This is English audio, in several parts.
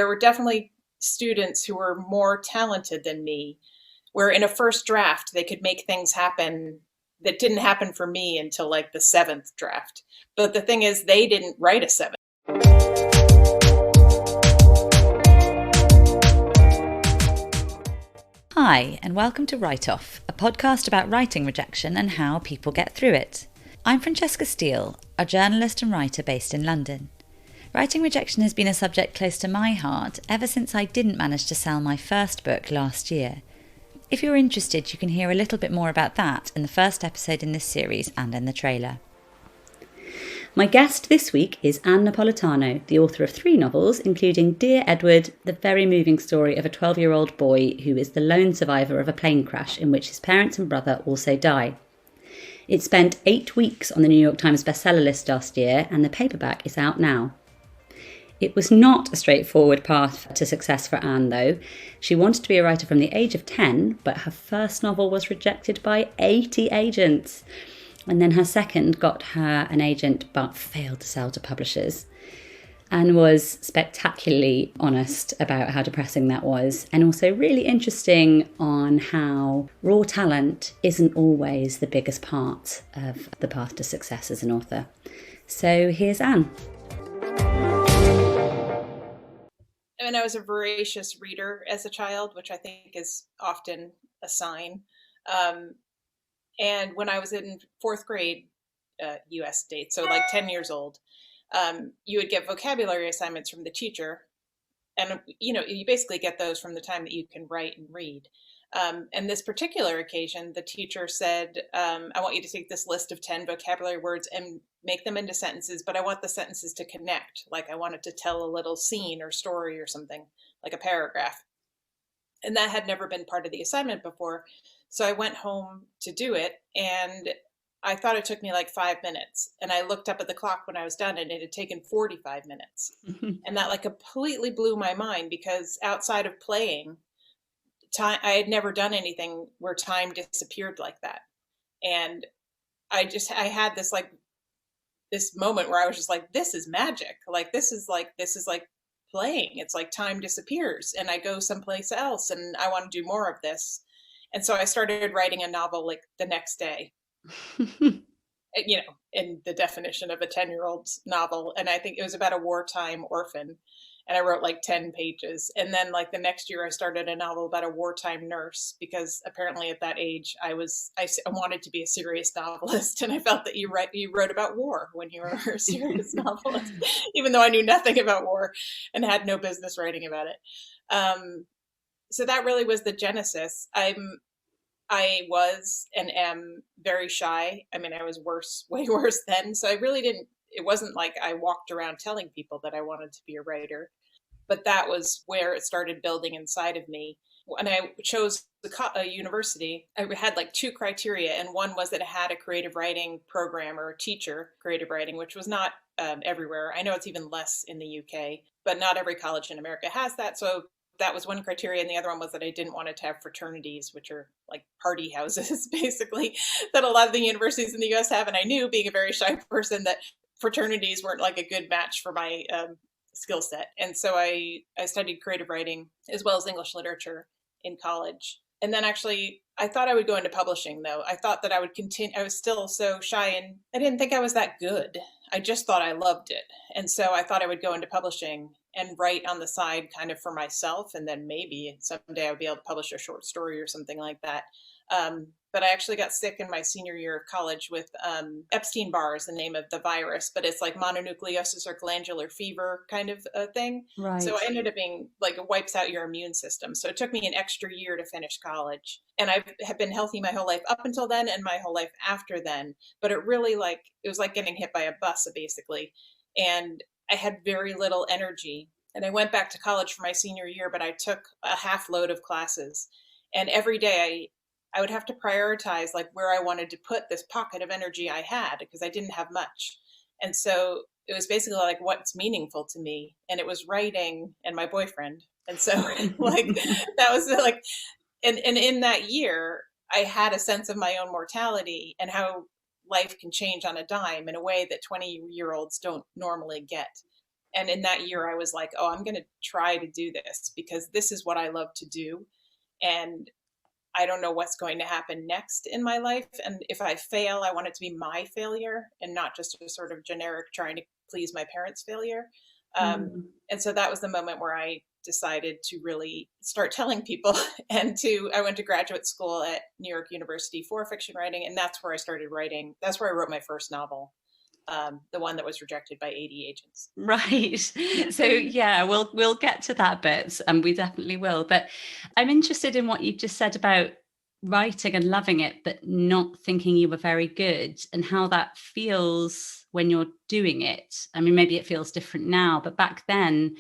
There were definitely students who were more talented than me, where in a first draft, they could make things happen that didn't happen for me until like the seventh draft. But the thing is, they didn't write a seventh. Hi, and welcome to Write Off, a podcast about writing rejection and how people get through it. I'm Francesca Steele, a journalist and writer based in London. Writing rejection has been a subject close to my heart ever since I didn't manage to sell my first book last year. If you're interested, you can hear a little bit more about that in the first episode in this series and in the trailer. My guest this week is Anne Napolitano, the author of 3 novels, including Dear Edward, the very moving story of a 12-year-old boy who is the lone survivor of a plane crash in which his parents and brother also die. It spent 8 weeks on the New York Times bestseller list last year, and the paperback is out now. It was not a straightforward path to success for Anne, though. She wanted to be a writer from the age of 10, but her first novel was rejected by 80 agents. And then her second got her an agent but failed to sell to publishers. Anne was spectacularly honest about how depressing that was, and also really interesting on how raw talent isn't always the biggest part of the path to success as an author. So here's Anne. I mean, I was a voracious reader as a child, which I think is often a sign. And when I was in 4th grade, US date, so like 10 years old, you would get vocabulary assignments from the teacher. And, you basically get those from the time that you can write and read. And this particular occasion, the teacher said, I want you to take this list of 10 vocabulary words and make them into sentences, but I want the sentences to connect. Like I want it to tell a little scene or story or something, like a paragraph. And that had never been part of the assignment before. So I went home to do it, and I thought it took me like 5 minutes. And I looked up at the clock when I was done, and it had taken 45 minutes. And that like completely blew my mind, because outside of playing, I had never done anything where time disappeared like that. And I had this moment where I was just like, this is magic. This is like playing. It's like time disappears and I go someplace else and I want to do more of this. And so I started writing a novel like the next day, in the definition of a 10-year-old's novel. And I think it was about a wartime orphan. And I wrote like 10 pages. And then like the next year I started a novel about a wartime nurse, because apparently at that age I wanted to be a serious novelist. And I felt that you wrote about war when you were a serious novelist, even though I knew nothing about war and had no business writing about it. So that really was the genesis. I was and am very shy. I mean, I was way worse then. So it wasn't like I walked around telling people that I wanted to be a writer, but that was where it started building inside of me. When I chose a university, I had like 2 criteria. And one was that it had a creative writing program or a teacher creative writing, which was not everywhere. I know it's even less in the UK, but not every college in America has that. So that was one criteria. And the other one was that I didn't want it to have fraternities, which are like party houses, basically, that a lot of the universities in the US have. And I knew, being a very shy person, that fraternities weren't like a good match for my skill set. And so I studied creative writing as well as English literature in college. And then actually, I thought I would go into publishing, though. I thought that I would continue. I was still so shy and I didn't think I was that good. I just thought I loved it. And so I thought I would go into publishing and write on the side kind of for myself. And then maybe someday I would be able to publish a short story or something like that. But I actually got sick in my senior year of college with Epstein-Barr is the name of the virus, but it's like mononucleosis or glandular fever kind of a thing. Right. So I ended up being like, it wipes out your immune system. So it took me an extra year to finish college. And I have been healthy my whole life up until then and my whole life after then. But it really it was like getting hit by a bus, basically. And I had very little energy. And I went back to college for my senior year, but I took a half load of classes. And every day I would have to prioritize like where I wanted to put this pocket of energy I had, because I didn't have much. And so it was basically like, what's meaningful to me? And it was writing and my boyfriend. And so like, that was like, and in that year, I had a sense of my own mortality and how life can change on a dime in a way that 20-year-olds don't normally get. And in that year, I was like, oh, I'm going to try to do this because this is what I love to do. And I don't know what's going to happen next in my life. And if I fail, I want it to be my failure and not just a sort of generic trying to please my parents' failure. Mm. And so that was the moment where I decided to really start telling people. I went to graduate school at New York University for fiction writing. And that's where I started writing. That's where I wrote my first novel, the one that was rejected by 80 agents. Right. So yeah, we'll get to that bit, and we definitely will. But I'm interested in what you just said about writing and loving it, but not thinking you were very good, and how that feels when you're doing it. I mean, maybe it feels different now, but back then,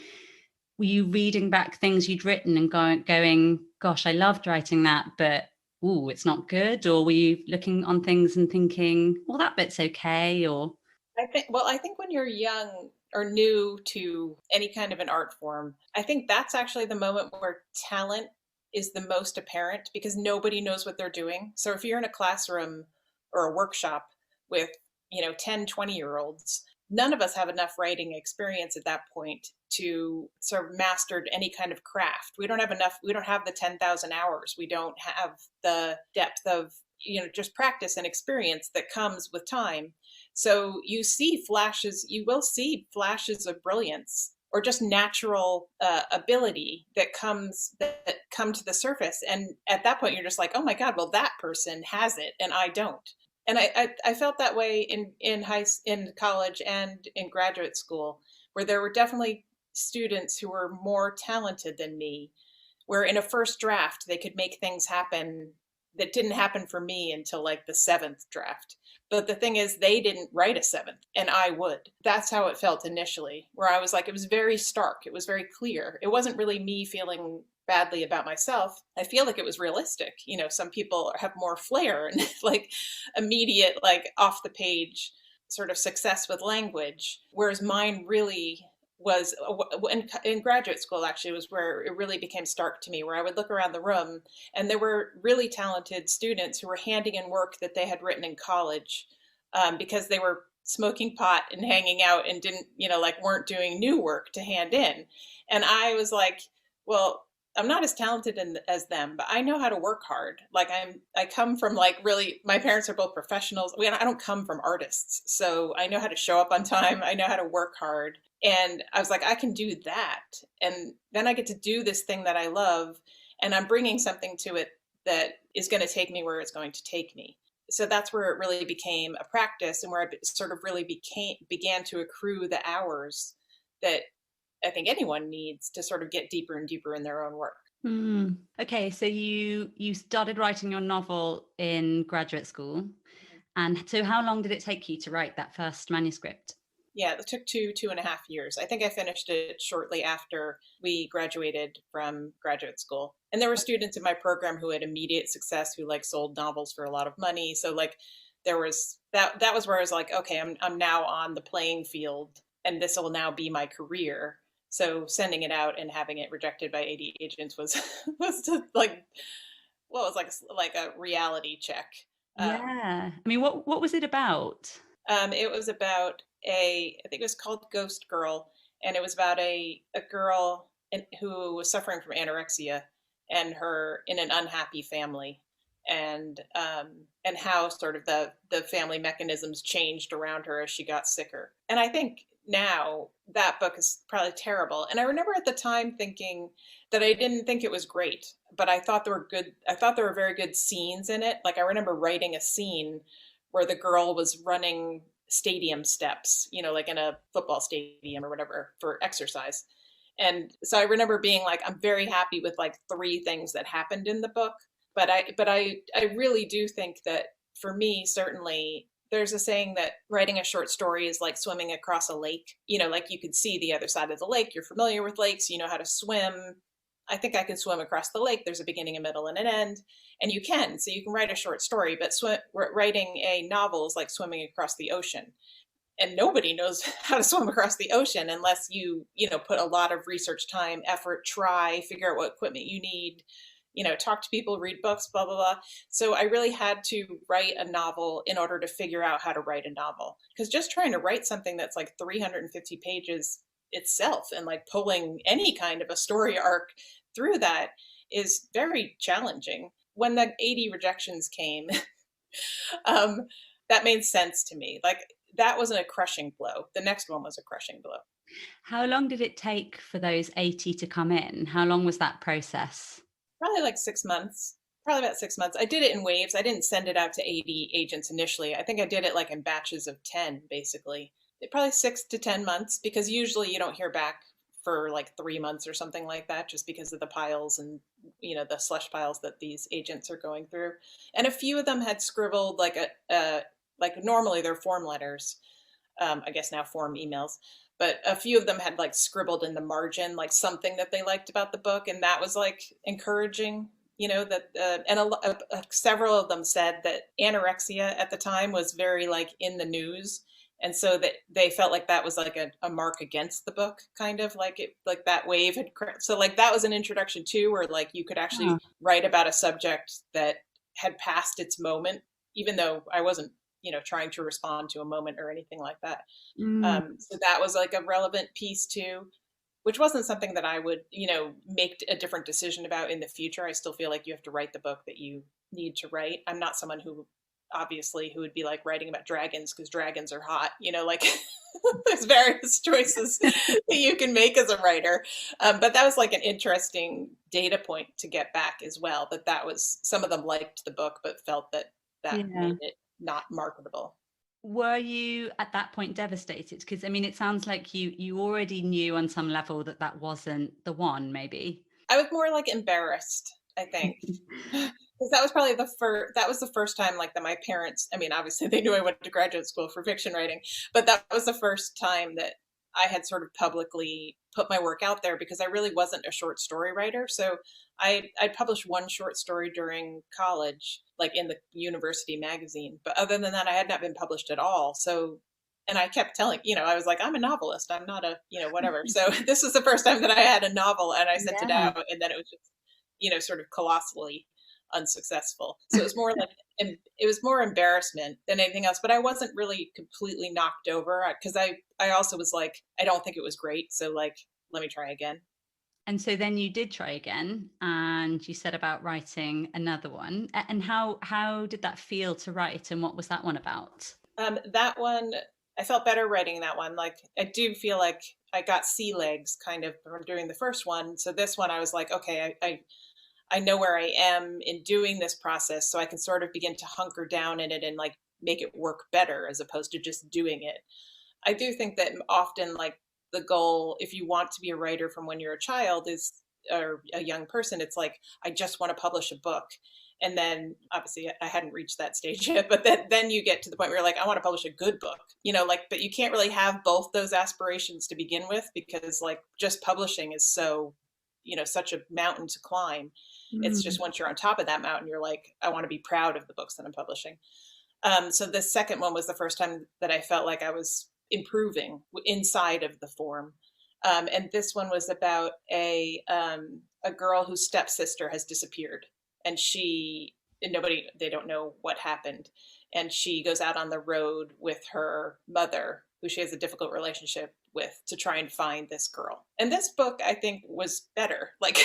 were you reading back things you'd written and going, gosh, I loved writing that, but ooh, it's not good? Or were you looking on things and thinking, well, that bit's okay, or I think when you're young or new to any kind of an art form, I think that's actually the moment where talent is the most apparent because nobody knows what they're doing. So if you're in a classroom or a workshop with, 10, 20-year-olds, none of us have enough writing experience at that point to sort of mastered any kind of craft. We don't have enough, we don't have the 10,000 hours. We don't have the depth of, just practice and experience that comes with time. So you will see flashes of brilliance or just natural ability that come to the surface. And at that point, you're just like, oh my God, well, that person has it and I don't. And I felt that way in college and in graduate school, where there were definitely students who were more talented than me, where in a first draft they could make things happen that didn't happen for me until like the seventh draft. But the thing is, they didn't write a seventh, and I would. That's how it felt initially, where I was like, it was very stark. It was very clear. It wasn't really me feeling badly about myself. I feel like it was realistic. Some people have more flair and like immediate, like off the page sort of success with language, whereas mine really was in graduate school actually was where it really became stark to me, where I would look around the room and there were really talented students who were handing in work that they had written in college, because they were smoking pot and hanging out and didn't, like weren't doing new work to hand in. And I was like, well, I'm not as talented as them, but I know how to work hard. Like I come from like really, my parents are both professionals. I don't come from artists. So I know how to show up on time. I know how to work hard. And I was like, I can do that. And then I get to do this thing that I love. And I'm bringing something to it that is going to take me where it's going to take me. So that's where it really became a practice and where I sort of really began to accrue the hours that I think anyone needs to sort of get deeper and deeper in their own work. Mm. Okay, so you started writing your novel in graduate school, and so how long did it take you to write that first manuscript? Yeah, it took 2.5 years. I think I finished it shortly after we graduated from graduate school. And there were students in my program who had immediate success, who like sold novels for a lot of money. So like there was that was where I was like, okay, I'm now on the playing field and this will now be my career. So sending it out and having it rejected by 80 agents was was just like, well, it was like a reality check. Yeah. I mean, what was it about? It was about I think it was called Ghost Girl, and it was about a girl who was suffering from anorexia and her in an unhappy family, and how sort of the family mechanisms changed around her as she got sicker. And I think now that book is probably terrible. And I remember at the time thinking that I didn't think it was great, but I thought there were good. I thought there were very good scenes in it. Like I remember writing a scene where the girl was running stadium steps, like in a football stadium or whatever for exercise. And so I remember being like, I'm very happy with like three things that happened in the book. But I really do think that for me, certainly there's a saying that writing a short story is like swimming across a lake. Like you could see the other side of the lake. You're familiar with lakes, you know how to swim. I think I can swim across the lake. There's a beginning, a middle, and an end. And you can. So you can write a short story, but writing a novel is like swimming across the ocean. And nobody knows how to swim across the ocean unless you put a lot of research time, effort, figure out what equipment you need, talk to people, read books, blah, blah, blah. So I really had to write a novel in order to figure out how to write a novel. Because just trying to write something that's like 350 pages itself, and like pulling any kind of a story arc through that is very challenging. When the 80 rejections came, um, that made sense to me. Like that wasn't a crushing blow. The next one was a crushing blow. How long did it take for those 80 to come in? How long was that process? Probably like 6 months. Probably about 6 months. I did it in waves. I didn't send it out to 80 agents initially. I think I did it like in batches of 10, basically. Probably 6 to 10 months, because usually you don't hear back for like 3 months or something like that, just because of the piles and the slush piles that these agents are going through. And a few of them had scribbled like like normally they're form letters, I guess now form emails, but a few of them had like scribbled in the margin like something that they liked about the book, and that was like encouraging. That several of them said that anorexia at the time was very like in the news, and so that they felt like that was like a mark against the book, kind of like it, like that wave had so like that was an introduction too, where like you could actually write about a subject that had passed its moment, even though I wasn't trying to respond to a moment or anything like that. Mm. So that was like a relevant piece too, which wasn't something that I would, make a different decision about in the future. I still feel like you have to write the book that you need to write. I'm not someone who obviously who would be like writing about dragons because dragons are hot, like there's various choices that you can make as a writer. But that was like an interesting data point to get back as well, that was, some of them liked the book, but felt that Yeah. made it not marketable. Were you at that point devastated? Because I mean, it sounds like you already knew on some level that that wasn't the one, maybe. I was more like embarrassed, I think. Because that was probably that was the first time like that my parents, I mean, obviously they knew I went to graduate school for fiction writing, but that was the first time that I had sort of publicly put my work out there, because I really wasn't a short story writer. So I published one short story during college, like in the university magazine, but other than that I had not been published at all. So, and I kept telling, I was like, I'm a novelist, I'm not a, whatever. So this was the first time that I had a novel, and I sent it Yeah. out, and then it was just, sort of colossally unsuccessful. So it was more like, it was more embarrassment than anything else, but I wasn't really completely knocked over, because I also was like, I don't think it was great, so like, let me try again. And so then you did try again, and you set about writing another one. And how did that feel to write, and what was that one about? That one, I felt better writing that one. Like, I do feel like I got sea legs kind of from doing the first one. So this one, I was like, okay, I know where I am in doing this process, so I can sort of begin to hunker down in it and like make it work better, as opposed to just doing it. I do think that often like the goal, if you want to be a writer from when you're a child, is, or a young person, it's like, I just want to publish a book. And then obviously I hadn't reached that stage yet, but then you get to the point where you're like, I want to publish a good book, like, but you can't really have both those aspirations to begin with, because like just publishing is so, such a mountain to climb. It's just Mm. once you're on top of that mountain, you're like, I want to be proud of the books that I'm publishing. So the second one was the first time that I felt like I was improving inside of the form. And this one was about a girl whose stepsister has disappeared, and they don't know what happened. And she goes out on the road with her mother, who she has a difficult relationship with, to try and find this girl. And this book, I think, was better. Like,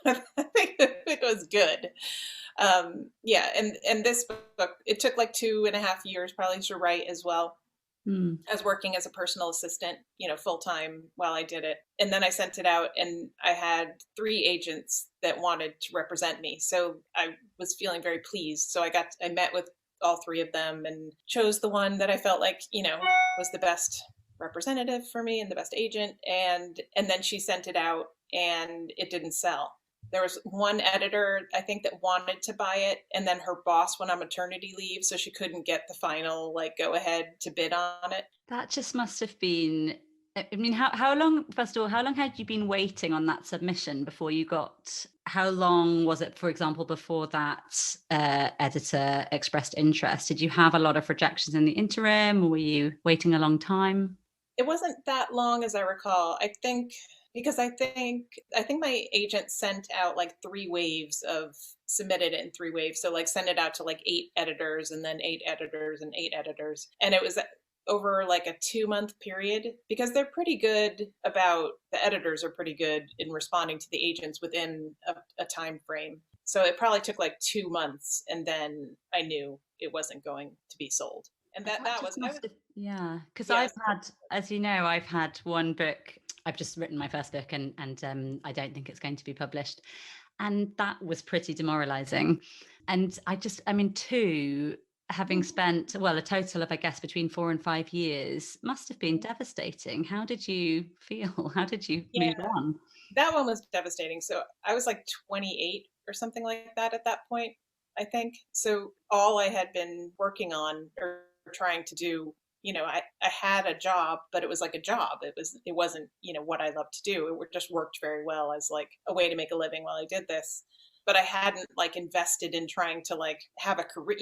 I think it was good. Yeah, and this book, it took like 2.5 years probably to write as well. Mm. I was working as a personal assistant, full time while I did it. And then I sent it out, and I had 3 agents that wanted to represent me. So I was feeling very pleased. So I met with all 3 of them and chose the one that I felt like, was the best representative for me and the best agent. And then she sent it out, and it didn't sell. There was one editor, I think, that wanted to buy it, and then her boss went on maternity leave, so she couldn't get the final like go ahead to bid on it. That just must have been. I mean, how long? First of all, how long had you been waiting on that submission before you got? How long was it, for example, before that editor expressed interest? Did you have a lot of rejections in the interim, or were you waiting a long time? It wasn't that long, as I recall. I think, because I think my agent sent out like 3 waves of, submitted it in 3 waves. So like send it out to like 8 editors, and then 8 editors and 8 editors. And it was over like a 2 month period because they're pretty good about the editors are pretty good in responding to the agents within a time frame. So it probably took like 2 months, and then I knew it wasn't going to be sold. And That that was just I was must have, yeah. Because yeah. I've had, as you know, I've had one book. I've just written my first book, and I don't think it's going to be published, and that was pretty demoralising. And I mean, two, having spent well a total of I guess between 4 and 5 years, must have been devastating. How did you feel? How did you Yeah, move on? that one was devastating. So I was like 28 or something like that at that point, I think. So all I had been working on or trying to do, I had a job, but it was like a job. It wasn't, what I loved to do. Just worked very well as like a way to make a living while I did this. But I hadn't like invested in trying to like have a career,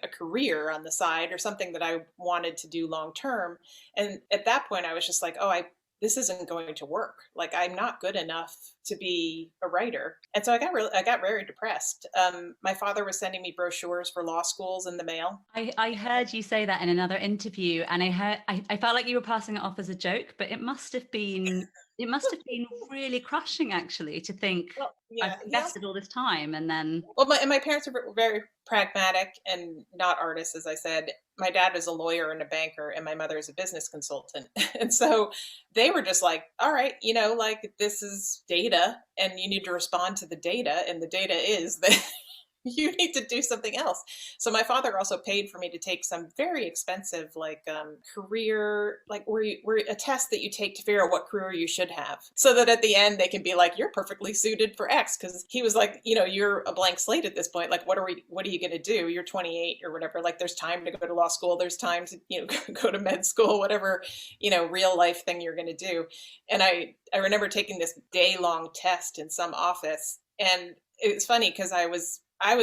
a career on the side or something that I wanted to do long term. And at that point I was just like, oh, this isn't going to work. Like I'm not good enough to be a writer. And so I got very depressed. My father was sending me brochures for law schools in the mail. I heard you say that in another interview, and I felt like you were passing it off as a joke, but it must have been really crushing actually to think Well, I've yeah, invested all this time and then well, my parents were very pragmatic and not artists, as I said. My dad is a lawyer and a banker, and my mother is a business consultant. And so they were just like, all right, like this is data, and you need to respond to the data. And the data is that you need to do something else. So my father also paid for me to take some very expensive like career, like where a test that you take to figure out what career you should have, so that at the end they can be like, you're perfectly suited for X. Because he was like, you're a blank slate at this point. Like, what are you going to do? You're 28 or whatever. Like, there's time to go to law school. There's time to go to med school, whatever real life thing you're going to do. And I remember taking this day long test in some office, and it's funny because I was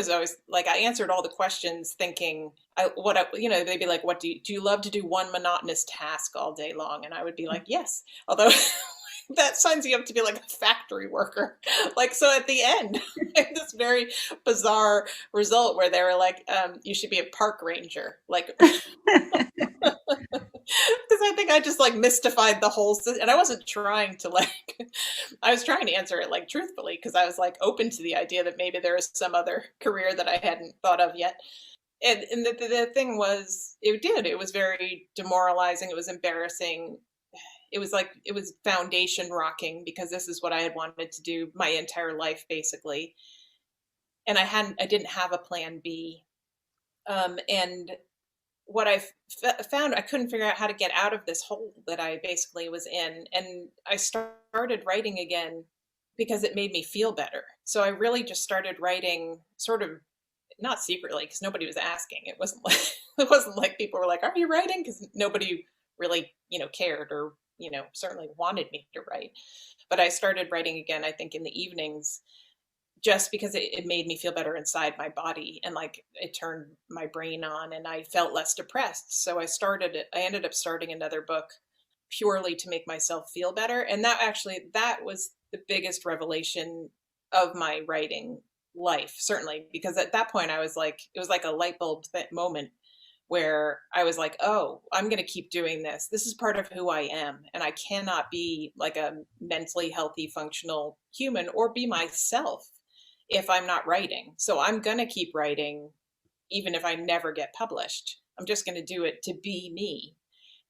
always like, I answered all the questions thinking, they'd be like, what do you love to do one monotonous task all day long? And I would be like, yes. Although that signs you up to be like a factory worker. Like, so at the end, this very bizarre result where they were like, you should be a park ranger. Like, because I think I just like mystified the whole and I wasn't trying to like I was trying to answer it like truthfully because I was like open to the idea that maybe there was some other career that I hadn't thought of yet. And the thing was, it was very demoralizing. It was embarrassing. It was foundation rocking because this is what I had wanted to do my entire life basically. And I didn't have a plan B. And what found, I couldn't figure out how to get out of this hole that I basically was in. And I started writing again because it made me feel better. So I really just started writing sort of not secretly because nobody was asking. It wasn't like it wasn't like people were like, "Are you writing?" Because nobody really, cared or, certainly wanted me to write. But I started writing again, I think in the evenings just because it made me feel better inside my body and like it turned my brain on and I felt less depressed. So I ended up starting another book purely to make myself feel better. And that was the biggest revelation of my writing life, certainly, because at that point it was like a light bulb moment where I was like, oh, I'm going to keep doing this. This is part of who I am. And I cannot be like a mentally healthy, functional human or be myself if I'm not writing. So I'm going to keep writing, even if I never get published. I'm just going to do it to be me.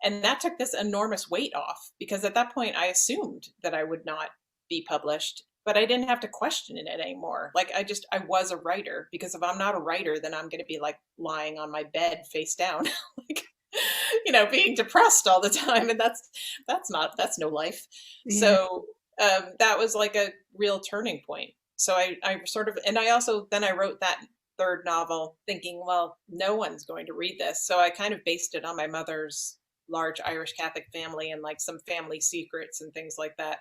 And that took this enormous weight off because at that point I assumed that I would not be published, but I didn't have to question it anymore. Like I was a writer because if I'm not a writer, then I'm going to be like lying on my bed face down, like, being depressed all the time. And that's no life. yeah. So that was like a real turning point. So I sort of, and I also, then I wrote that third novel thinking, well, no one's going to read this. So I kind of based it on my mother's large Irish Catholic family and like some family secrets and things like that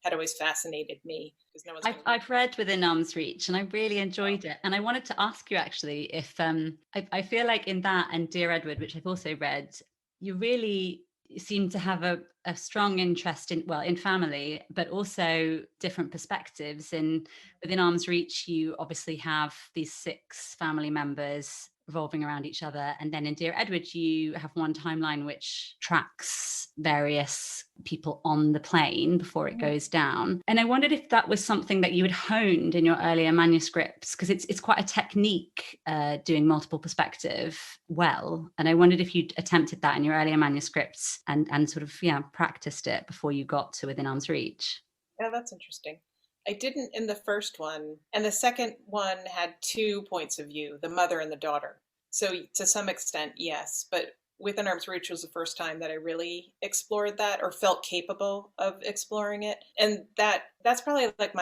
had always fascinated me because no one's I've read Within Arm's Reach and I really enjoyed it. And I wanted to ask you actually if I feel like in that and Dear Edward, which I've also read, you really seem to have a strong interest in family, but also different perspectives. In Within Arm's Reach, you obviously have these 6 family members revolving around each other. And then in Dear Edward, you have one timeline which tracks various people on the plane before it goes down. And I wondered if that was something that you had honed in your earlier manuscripts, because it's quite a technique, doing multiple perspective well. And I wondered if you'd attempted that in your earlier manuscripts and sort of, practiced it before you got to Within Arm's Reach. Yeah, that's interesting. I didn't in the first one, and the second one had two points of view, the mother and the daughter. So to some extent, yes, but Within Arm's Reach was the first time that I really explored that or felt capable of exploring it. And that's probably like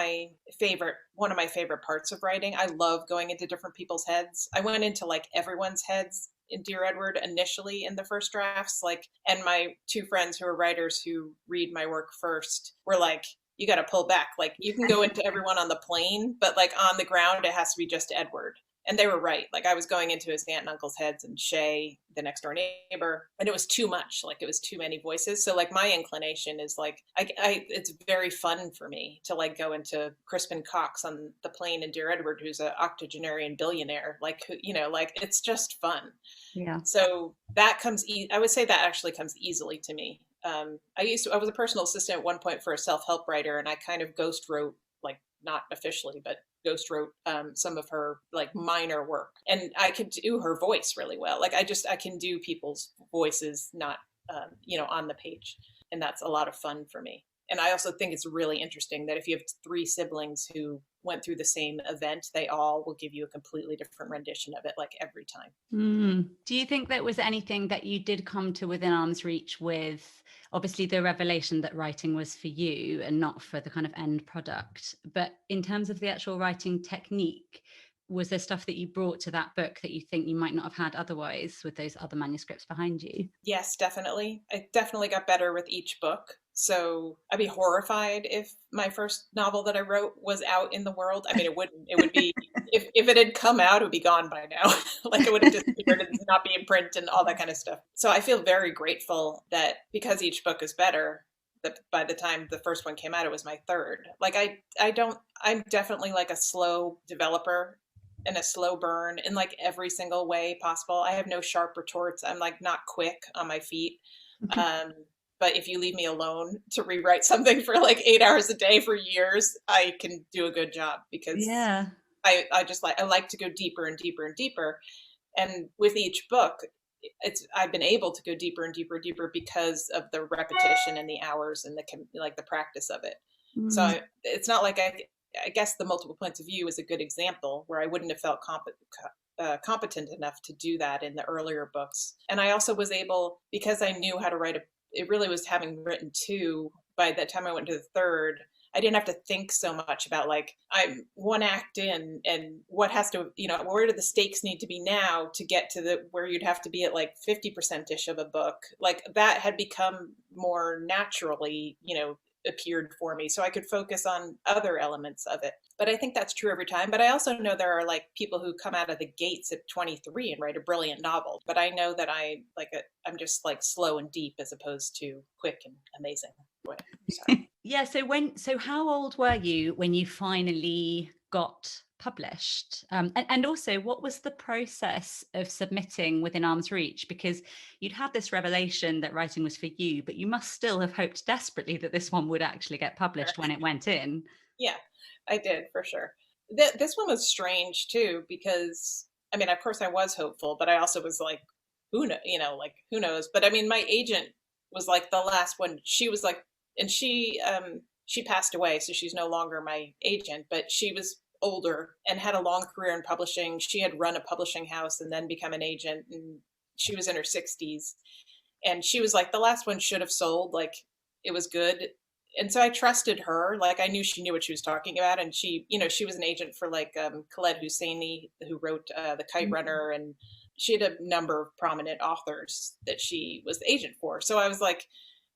one of my favorite parts of writing. I love going into different people's heads. I went into like everyone's heads in Dear Edward initially in the first drafts, and my two friends who are writers who read my work first were like, you got to pull back. Like, you can go into everyone on the plane, but like on the ground, it has to be just Edward. And they were right. Like, I was going into his aunt and uncle's heads and Shay, the next door neighbor, and it was too much. Like, it was too many voices. So like my inclination is like, it's very fun for me to like go into Crispin Cox on the plane in Dear Edward, who's an octogenarian billionaire. Like, like it's just fun. Yeah. So that I would say that actually comes easily to me. I was a personal assistant at one point for a self-help writer, and I kind of ghost wrote, like not officially, but ghost wrote some of her like minor work, and I could do her voice really well. Like I can do people's voices, not on the page, and that's a lot of fun for me. And I also think it's really interesting that if you have three siblings who went through the same event, they all will give you a completely different rendition of it, like every time. Do you think there was anything that you did come to Within Arm's Reach with, obviously the revelation that writing was for you and not for the kind of end product, but in terms of the actual writing technique, was there stuff that you brought to that book that you think you might not have had otherwise with those other manuscripts behind you? Yes, definitely. I definitely got better with each book. So I'd be horrified if my first novel that I wrote was out in the world. I mean, it would be, if it had come out, it would be gone by now. Like, it would have disappeared and not be in print and all that kind of stuff. So I feel very grateful that because each book is better, that by the time the first one came out, it was my third. Like, I'm definitely like a slow developer and a slow burn in like every single way possible. I have no sharp retorts. I'm like not quick on my feet. But if you leave me alone to rewrite something for like 8 hours a day for years, I can do a good job, because I like to go deeper and deeper and deeper. And with each book, I've been able to go deeper and deeper and deeper because of the repetition and the hours and the practice of it. So it's not like I guess the multiple points of view is a good example where I wouldn't have felt competent enough to do that in the earlier books. And I also was able, because I knew how to write it really was having written two, by the time I went to the third, I didn't have to think so much about like, I'm one act in and what has to, where do the stakes need to be now to get to where you'd have to be at like 50%-ish of a book. Like, that had become more naturally, appeared for me, so I could focus on other elements of it. But I think that's true every time. But I also know there are like people who come out of the gates at 23 and write a brilliant novel. But I know that I'm just like slow and deep as opposed to quick and amazing. Yeah. So how old were you when you finally got published? And also, what was the process of submitting Within Arm's Reach? Because you'd had this revelation that writing was for you, but you must still have hoped desperately that this one would actually get published when it went in. Yeah, I did, for sure. This one was strange too, because I mean, of course I was hopeful, but I also was like, who knows? But I mean, my agent was like the last one. She was like, and she passed away, so she's no longer my agent, but she was older and had a long career in publishing. She had run a publishing house and then become an agent, and she was in her 60s. And she was like, the last one should have sold, like it was good. And so I trusted her. Like, I knew she knew what she was talking about. And she was an agent for like Khaled Hosseini, who wrote The Kite Runner, and she had a number of prominent authors that she was the agent for. So I was like,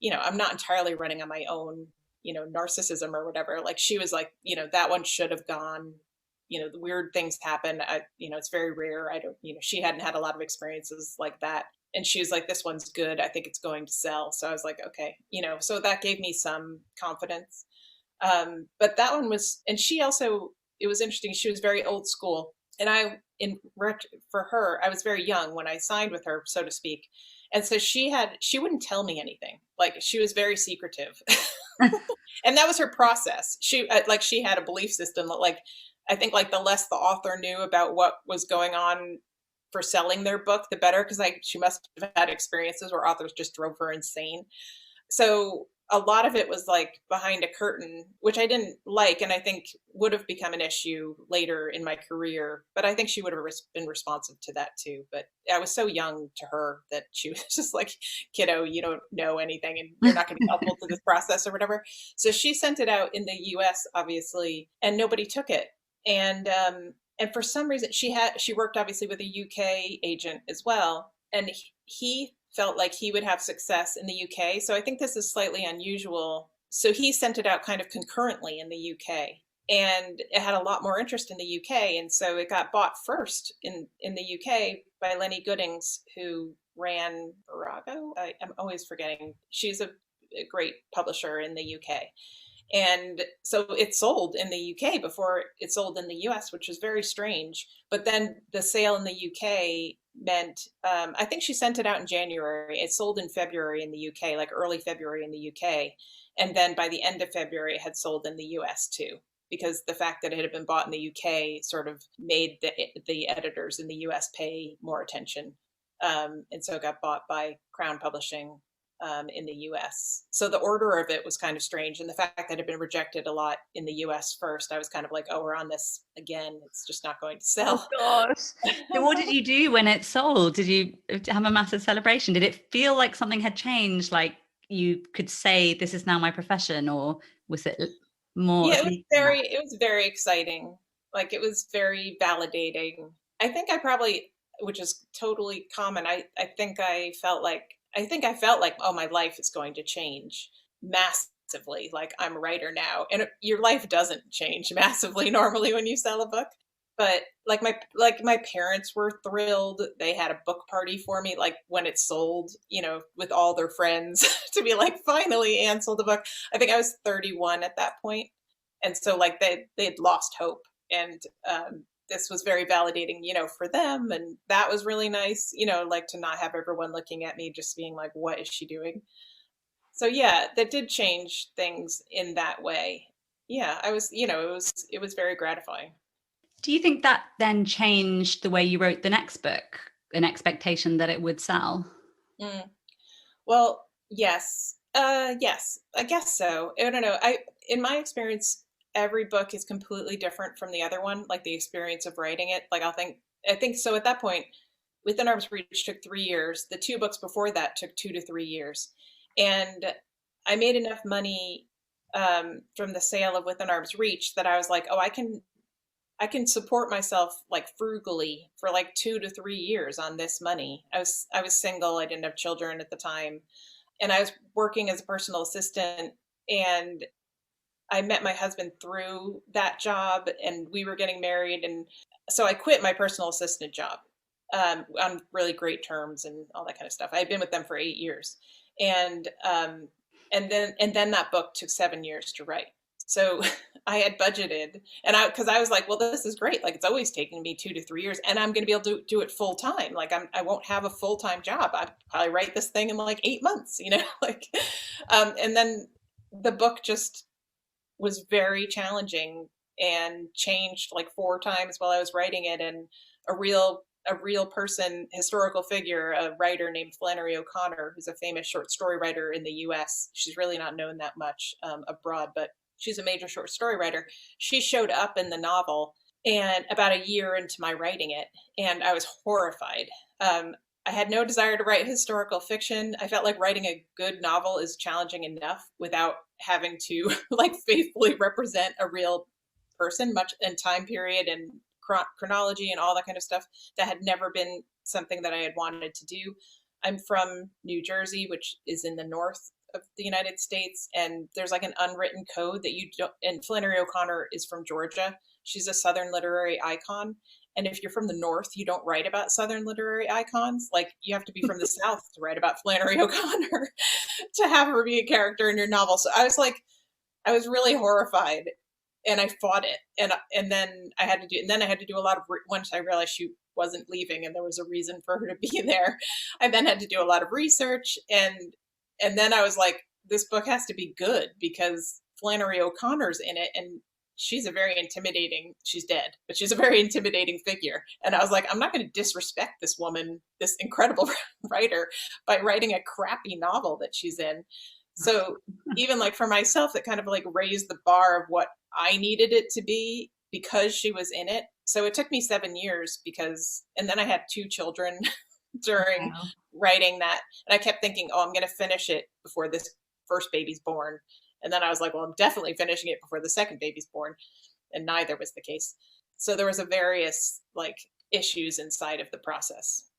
I'm not entirely running on my own, narcissism or whatever. Like, she was like, that one should have gone, the weird things happen. It's very rare. I don't, she hadn't had a lot of experiences like that. And she was like, this one's good. I think it's going to sell. So I was like, okay, so that gave me some confidence. But that one was, and she also, it was interesting. She was very old school. And for her, I was very young when I signed with her, so to speak. And so she wouldn't tell me anything. Like she was very secretive. And that was her process. She had a belief system that like, I think like the less the author knew about what was going on for selling their book, the better. Cause like she must have had experiences where authors just drove her insane. So a lot of it was like behind a curtain, which I didn't like, and I think would have become an issue later in my career. But I think she would have been responsive to that too. But I was so young to her that she was just like, kiddo, you don't know anything and you're not going to be helpful to this process or whatever. So she sent it out in the US, obviously, and nobody took it. And for some reason she worked obviously with a UK agent as well. And he felt like he would have success in the UK. So I think this is slightly unusual. So he sent it out kind of concurrently in the UK. And it had a lot more interest in the UK. And so it got bought first in the UK by Lenny Goodings, who ran Virago. I'm always forgetting. She's a great publisher in the UK. And so it sold in the UK before it sold in the US, which was very strange. But then the sale in the UK meant, I think she sent it out in January. It sold in February in the UK, like early February in the UK. And then by the end of February, it had sold in the US too, because the fact that it had been bought in the UK sort of made the editors in the US pay more attention. And so it got bought by Crown Publishing in the US. So the order of it was kind of strange. And the fact that it had been rejected a lot in the US first, I was kind of like, oh, we're on this again. It's just not going to Oh sell. gosh. So what did you do when it sold? Did you have a massive celebration? Did it feel like something had changed? Like you could say, this is now my profession, or was it more Yeah, oblique than that? it was very exciting. Like it was very validating. I think I probably, which is totally common, I think I felt like, oh, my life is going to change massively. Like I'm a writer now. And your life doesn't change massively normally when you sell a book. But like my parents were thrilled. They had a book party for me, like when it sold, with all their friends to be like, finally Anne sold the book. I think I was 31 at that point. And so like they'd lost hope. And this was very validating, for them. And that was really nice, like to not have everyone looking at me just being like, what is she doing? So yeah, that did change things in that way. Yeah, it was very gratifying. Do you think that then changed the way you wrote the next book, an expectation that it would sell? Mm. Well, yes. Yes, I guess so. I don't know. In my experience, every book is completely different from the other one, like the experience of writing it. Like I think so at that point, Within Arm's Reach took 3 years. The two books before that took 2 to 3 years. And I made enough money from the sale of Within Arm's Reach that I was like, oh, I can support myself like frugally for like 2 to 3 years on this money. I was single. I didn't have children at the time, and I was working as a personal assistant. And I met my husband through that job, and we were getting married, and so I quit my personal assistant job on really great terms and all that kind of stuff. I had been with them for 8 years, and and then that book took 7 years to write. So I had budgeted, and because I was like, well, this is great. Like it's always taking me 2 to 3 years, and I'm going to be able to do it full time. Like I won't have a full time job. I probably write this thing in like 8 months, like, and then the book just was very challenging and changed like 4 times while I was writing it. And a real person, historical figure, a writer named Flannery O'Connor, who's a famous short story writer in the US. She's really not known that much abroad, but she's a major short story writer. She showed up in the novel and about a year into my writing it, and I was horrified. I had no desire to write historical fiction. I felt like writing a good novel is challenging enough without having to like faithfully represent a real person, much and time period and chronology and all that kind of stuff. That had never been something that I had wanted to do. I'm from New Jersey, which is in the north of the United States, and there's like an unwritten code that you don't. And Flannery O'Connor is from Georgia. She's a Southern literary icon. And if you're from the North, you don't write about Southern literary icons. Like you have to be from the South to write about Flannery O'Connor to have her be a character in your novel. So I was really horrified. and I fought it. And then I had to do, and then I had to do a lot of, once I realized she wasn't leaving and there was a reason for her to be there, I then had to do a lot of research. And then I was like, this book has to be good because Flannery O'Connor's in it, and she's a very intimidating, she's dead, but she's a very intimidating figure. And I was like, I'm not going to disrespect this woman, this incredible writer, by writing a crappy novel that she's in. So even like for myself, that kind of like raised the bar of what I needed it to be because she was in it. So it took me 7 years because, and then I had 2 children during Wow. writing that. And I kept thinking, oh, I'm going to finish it before this first baby's born. And then I was like, well, I'm definitely finishing it before the second baby's born. And neither was the case. So there was a various like issues inside of the process.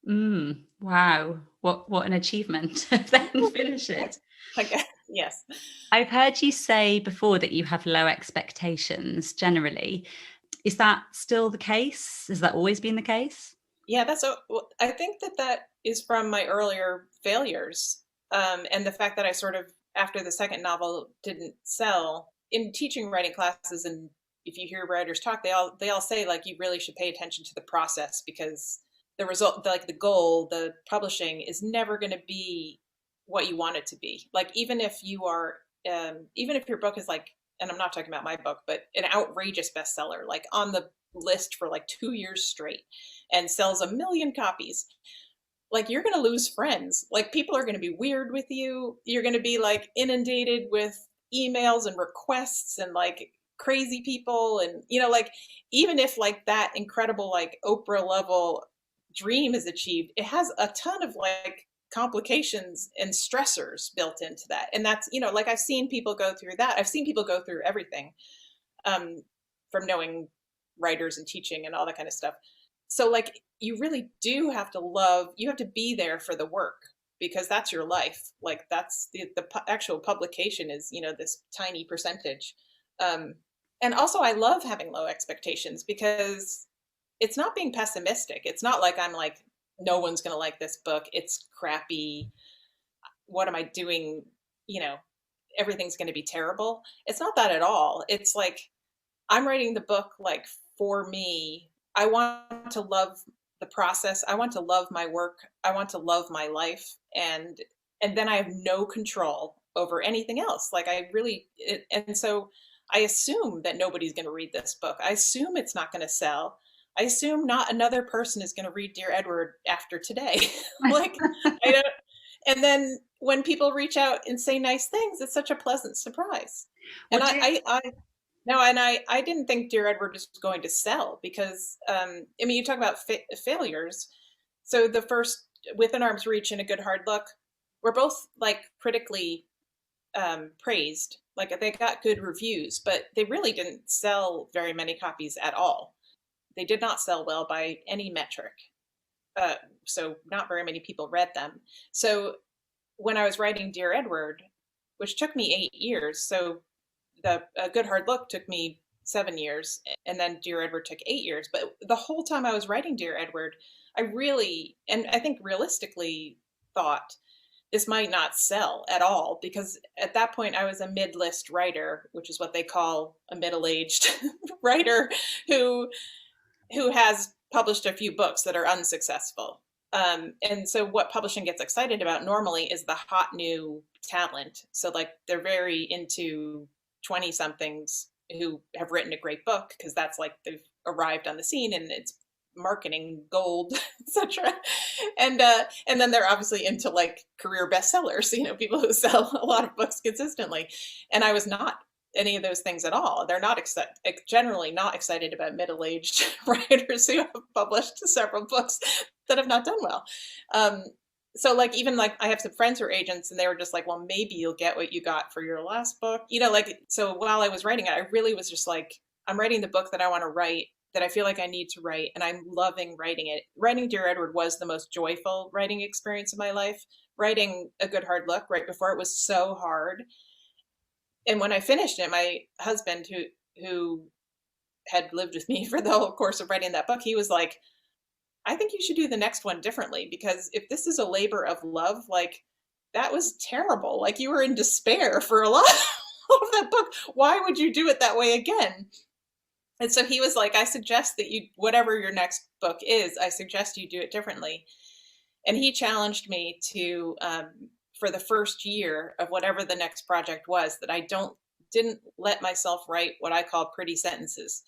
Wow. What an achievement to then finish it. I guess, yes. I've heard you say before that you have low expectations generally. Is that still the case? Has that always been the case? Yeah, I think that is from my earlier failures. And the fact that I sort of, after the second novel didn't sell, in teaching writing classes, and if you hear writers talk, they all say like you really should pay attention to the process because the result, like the goal, the publishing is never going to be what you want it to be. Like even if you are, even if your book is like, and I'm not talking about my book, but an outrageous bestseller, like on the list for like 2 years straight and sells 1 million copies, like you're going to lose friends. Like people are going to be weird with you. You're going to be like inundated with emails and requests and like crazy people. And, you know, like even if like that incredible, like Oprah level dream is achieved, it has a ton of like complications and stressors built into that. And that's, you know, like I've seen people go through that. I've seen people go through everything, from knowing writers and teaching and all that kind of stuff. So like you really do have to love, you have to be there for the work because that's your life. Like that's the actual publication is, you know, this tiny percentage. And also I love having low expectations because it's not being pessimistic. It's not like I'm like, no one's going to like this book. It's crappy. What am I doing? You know, everything's going to be terrible. It's not that at all. It's like, I'm writing the book like for me. I want to love the process. I want to love my work. I want to love my life. And then I have no control over anything else. Like I really, and so I assume that nobody's going to read this book. I assume it's not going to sell. I assume not another person is going to read Dear Edward after today. Like, I don't, and then when people reach out and say nice things, it's such a pleasant surprise. And I didn't think Dear Edward was going to sell because, I mean, you talk about failures. So the first Within Arm's Reach and A Good Hard Look were both like critically praised. Like they got good reviews, but they really didn't sell very many copies at all. They did not sell well by any metric. So not very many people read them. So when I was writing Dear Edward, which took me 8 years, so A Good Hard Look took me 7 years, and then Dear Edward took 8 years. But the whole time I was writing Dear Edward, I really, and I think realistically, thought this might not sell at all because at that point I was a mid-list writer, which is what they call a middle-aged writer who has published a few books that are unsuccessful. And so what publishing gets excited about normally is the hot new talent. So like they're very into 20 somethings who have written a great book because that's like they've arrived on the scene and it's marketing gold, etc. And then they're obviously into like career bestsellers, you know, people who sell a lot of books consistently. And I was not any of those things at all. They're not generally not excited about middle-aged writers who have published several books that have not done well. So like even like I have some friends who are agents and they were just like, well, maybe you'll get what you got for your last book, you know, like, so while I was writing it, I really was just like, I'm writing the book that I want to write, that I feel like I need to write, and I'm loving writing it. Writing Dear Edward was the most joyful writing experience of my life. Writing A Good Hard Look right before it was so hard. And when I finished it, my husband, who had lived with me for the whole course of writing that book, he was like, I think you should do the next one differently, because if this is a labor of love, like that was terrible. Like you were in despair for a lot, of that book. Why would you do it that way again? And so he was like, I suggest that you, whatever your next book is, I suggest you do it differently. And he challenged me to, for the first year of whatever the next project was, that didn't let myself write what I call pretty sentences,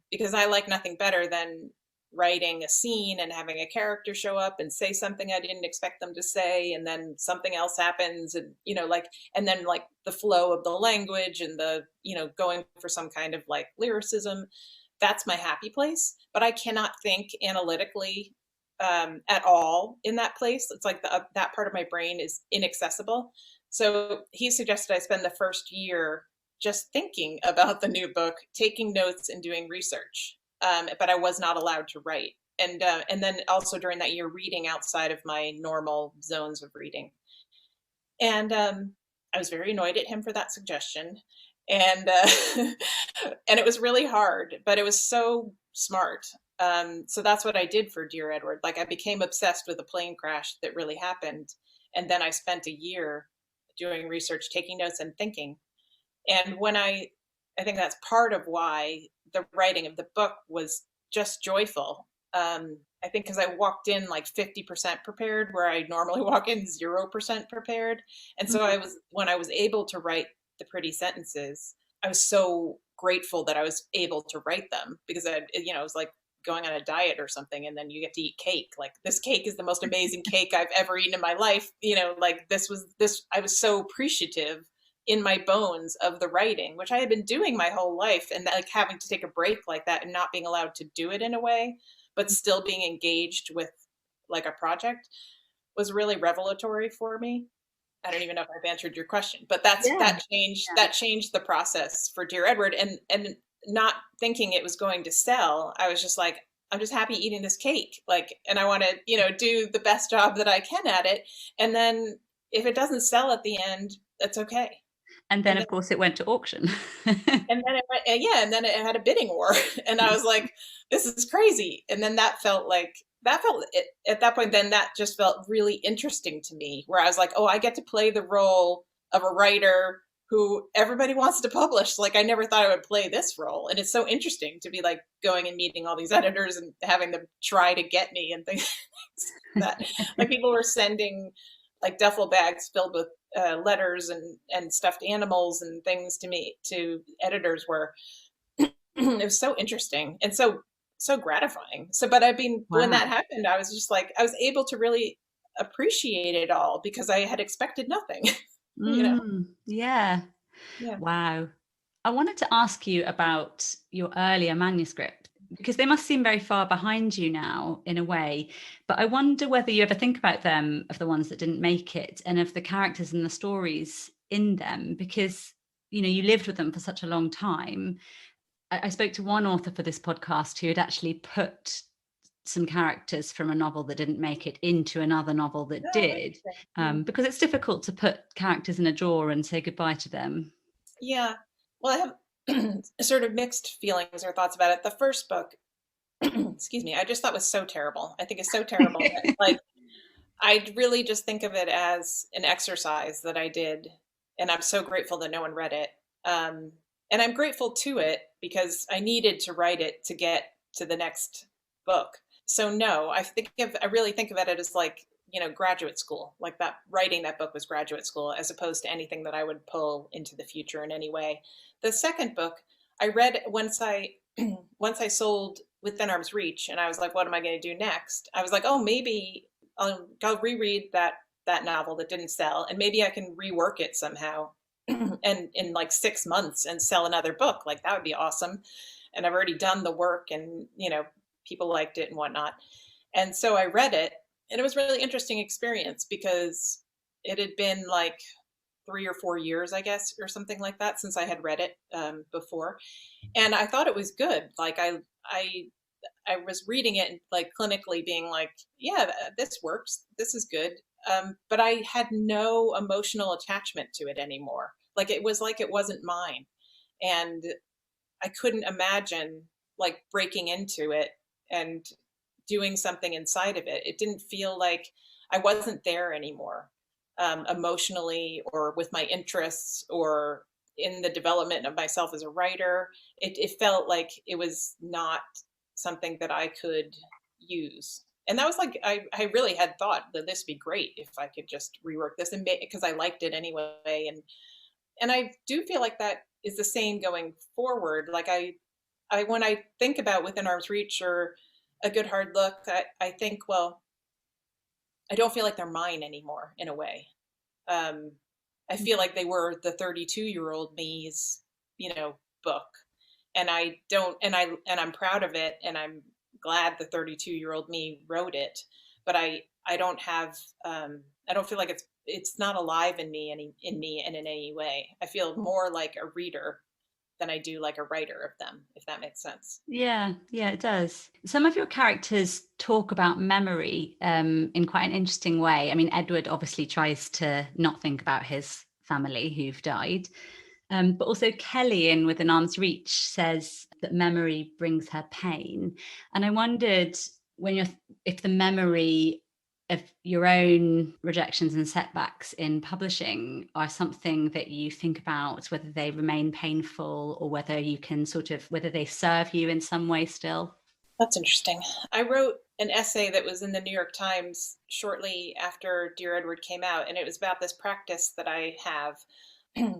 because I like nothing better than writing a scene and having a character show up and say something I didn't expect them to say, and then something else happens, and like, and then like the flow of the language and the going for some kind of like lyricism. That's my happy place, but I cannot think analytically at all in that place. It's like that part of my brain is inaccessible. So he suggested I spend the first year just thinking about the new book, taking notes and doing research. But I was not allowed to write. And then also during that year, reading outside of my normal zones of reading. And I was very annoyed at him for that suggestion. And and it was really hard, but it was so smart. So that's what I did for Dear Edward. Like, I became obsessed with a plane crash that really happened. And then I spent a year doing research, taking notes and thinking. And I think that's part of why the writing of the book was just joyful. I think because I walked in like 50% prepared, where I normally walk in 0% prepared. And so when I was able to write the pretty sentences, I was so grateful that I was able to write them, because it was like going on a diet or something, and then you get to eat cake. Like, this cake is the most amazing cake I've ever eaten in my life. Like, I was so appreciative in my bones of the writing, which I had been doing my whole life, and like having to take a break like that and not being allowed to do it in a way, but still being engaged with like a project, was really revelatory for me. I don't even know if I've answered your question, but that changed the process for Dear Edward. And not thinking it was going to sell, I was just like, I'm just happy eating this cake, like, and I want to do the best job that I can at it. And then if it doesn't sell at the end, that's okay. And then, of course, it went to auction. And then and then it had a bidding war, and I was like, this is crazy. And then at that point, then that just felt really interesting to me, where I was like, oh, I get to play the role of a writer who everybody wants to publish. Like, I never thought I would play this role. And it's so interesting to be like going and meeting all these editors and having them try to get me and things like that. Like, people were sending like duffel bags filled with letters and stuffed animals and things to me, to editors, where it was so interesting and so gratifying. So, but when that happened, I was just like, I was able to really appreciate it all, because I had expected nothing. Yeah. Wow. I wanted to ask you about your earlier manuscript, because they must seem very far behind you now in a way, but I wonder whether you ever think about them, of the ones that didn't make it, and of the characters and the stories in them, because you lived with them for such a long time. I spoke to one author for this podcast who had actually put some characters from a novel that didn't make it into another novel that did, because it's difficult to put characters in a drawer and say goodbye to them. Yeah. Well, I have sort of mixed feelings or thoughts about it. The first book, excuse me, I just thought was so terrible. I think it's so terrible that, like, I really just think of it as an exercise that I did, and I'm so grateful that no one read it. And I'm grateful to it because I needed to write it to get to the next book. So no, I really think of it as like, graduate school. Like, that writing that book was graduate school, as opposed to anything that I would pull into the future in any way. The second book I read once I sold Within Arm's Reach, and I was like, what am I going to do next? I was like, oh, maybe I'll reread that novel that didn't sell, and maybe I can rework it somehow and in like 6 months and sell another book. Like, that would be awesome. And I've already done the work, and people liked it and whatnot. And so I read it, and it was a really interesting experience, because it had been like 3 or 4 years, I guess, or something like that, since I had read it before. And I thought it was good. Like, I was reading it and like clinically being like, yeah, this works. This is good. But I had no emotional attachment to it anymore. Like, it wasn't mine. And I couldn't imagine like breaking into it and doing something inside of it. It didn't feel like I wasn't there anymore, emotionally, or with my interests, or in the development of myself as a writer. It felt like it was not something that I could use. And that was like, I really had thought that this would be great if I could just rework this and make, because I liked it anyway. And I do feel like that is the same going forward. Like when I think about Within Arm's Reach or A Good Hard Look, I think, well, I don't feel like they're mine anymore in a way. Um, I feel like they were the 32-year-old me's, book. And I don't, and I'm proud of it. And I'm glad the 32-year-old me wrote it, but I don't have, I don't feel like it's not alive in me, in any way. I feel more like a reader than I do like a writer of them, if that makes sense. Yeah, yeah, it does. Some of your characters talk about memory in quite an interesting way. I mean, Edward obviously tries to not think about his family who've died. But also Kelly in Within Arm's Reach says that memory brings her pain. And I wondered if the memory of your own rejections and setbacks in publishing are something that you think about, whether they remain painful or whether you can whether they serve you in some way still. That's interesting. I wrote an essay that was in the New York Times shortly after Dear Edward came out, and it was about this practice that I have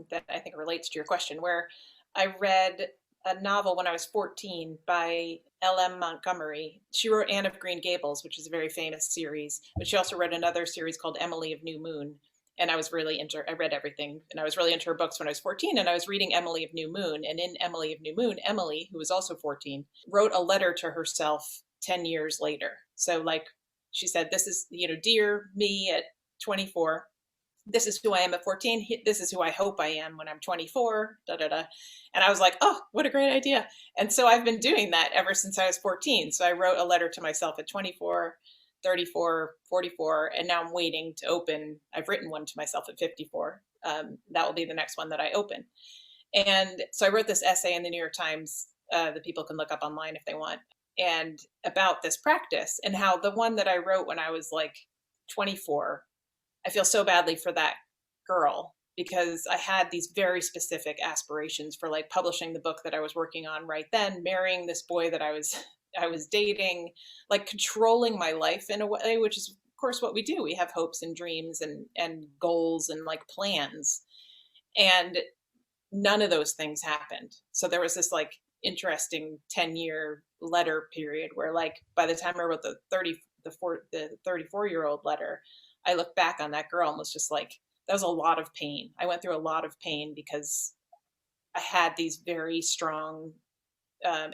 that I think relates to your question, where I read a novel when I was 14 by L.M. Montgomery. She wrote Anne of Green Gables, which is a very famous series, but she also read another series called Emily of New Moon. And I read everything, and I was really into her books when I was 14, and I was reading Emily of New Moon. And in Emily of New Moon, Emily, who was also 14, wrote a letter to herself 10 years later. So, like, she said, this is, dear me at 24, this is who I am at 14. This is who I hope I am when I'm 24, da da da. And I was like, oh, what a great idea. And so I've been doing that ever since I was 14. So I wrote a letter to myself at 24, 34, 44, and now I'm waiting to open. I've written one to myself at 54. That will be the next one that I open. And so I wrote this essay in the New York Times that people can look up online if they want, and about this practice, and how the one that I wrote when I was like 24, I feel so badly for that girl, because I had these very specific aspirations for like publishing the book that I was working on right then, marrying this boy that I was dating, like controlling my life in a way, which is of course what we do. We have hopes and dreams and goals and like plans. And none of those things happened. So there was this like interesting 10-year letter period where, like, by the time I wrote the 34-year-old letter, I look back on that girl and was just like, that was a lot of pain. I went through a lot of pain because I had these very strong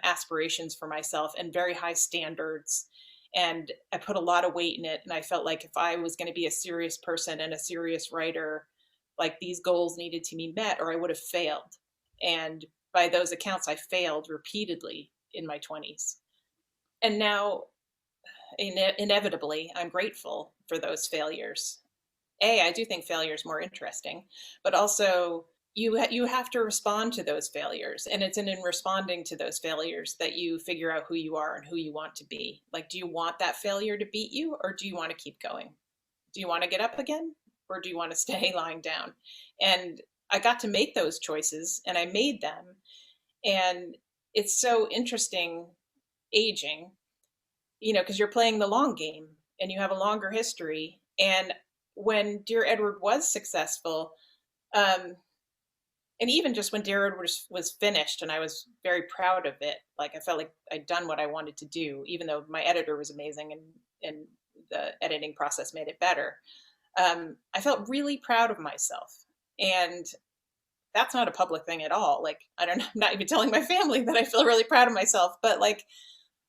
aspirations for myself and very high standards. And I put a lot of weight in it. And I felt like if I was going to be a serious person and a serious writer, like, these goals needed to be met or I would have failed. And by those accounts, I failed repeatedly in my 20s. And now, inevitably, I'm grateful for those failures. I do think failure is more interesting, but also you have to respond to those failures, and it's in responding to those failures that you figure out who you are and who you want to be. Like, do you want that failure to beat you, or do you want to keep going? Do you want to get up again, or do you want to stay lying down? And I got to make those choices, and I made them. And it's so interesting aging, because you're playing the long game and you have a longer history. And when Dear Edward was successful, and even just when Dear Edward was finished and I was very proud of it, like, I felt like I'd done what I wanted to do, even though my editor was amazing and the editing process made it better. I felt really proud of myself. And that's not a public thing at all. Like, I'm not even telling my family that I feel really proud of myself, but like,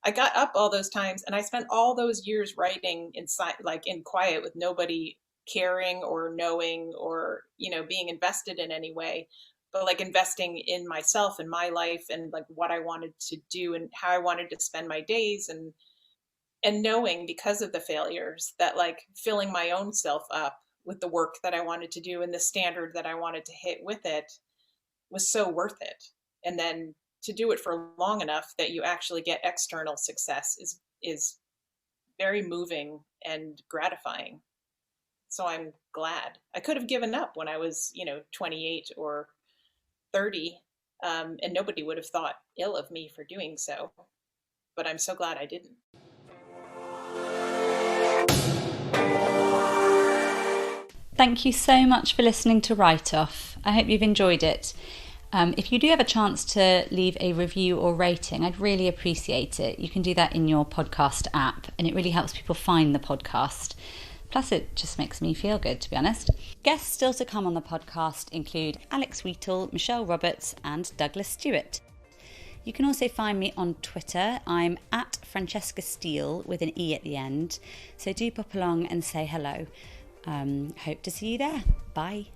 I got up all those times and I spent all those years writing inside, like in quiet, with nobody caring or knowing or, being invested in any way, but like investing in myself and my life and like what I wanted to do and how I wanted to spend my days, and knowing, because of the failures, that like filling my own self up with the work that I wanted to do and the standard that I wanted to hit with it was so worth it. And then to do it for long enough that you actually get external success is very moving and gratifying. So I'm glad. I could have given up when I was, 28 or 30, and nobody would have thought ill of me for doing so. But I'm so glad I didn't. Thank you so much for listening to Write Off. I hope you've enjoyed it. If you do have a chance to leave a review or rating, I'd really appreciate it. You can do that in your podcast app, and it really helps people find the podcast. Plus, it just makes me feel good, to be honest. Guests still to come on the podcast include Alex Wheatle, Michelle Roberts, and Douglas Stewart. You can also find me on Twitter. I'm at Francesca Steele with an E at the end. So do pop along and say hello. Hope to see you there. Bye.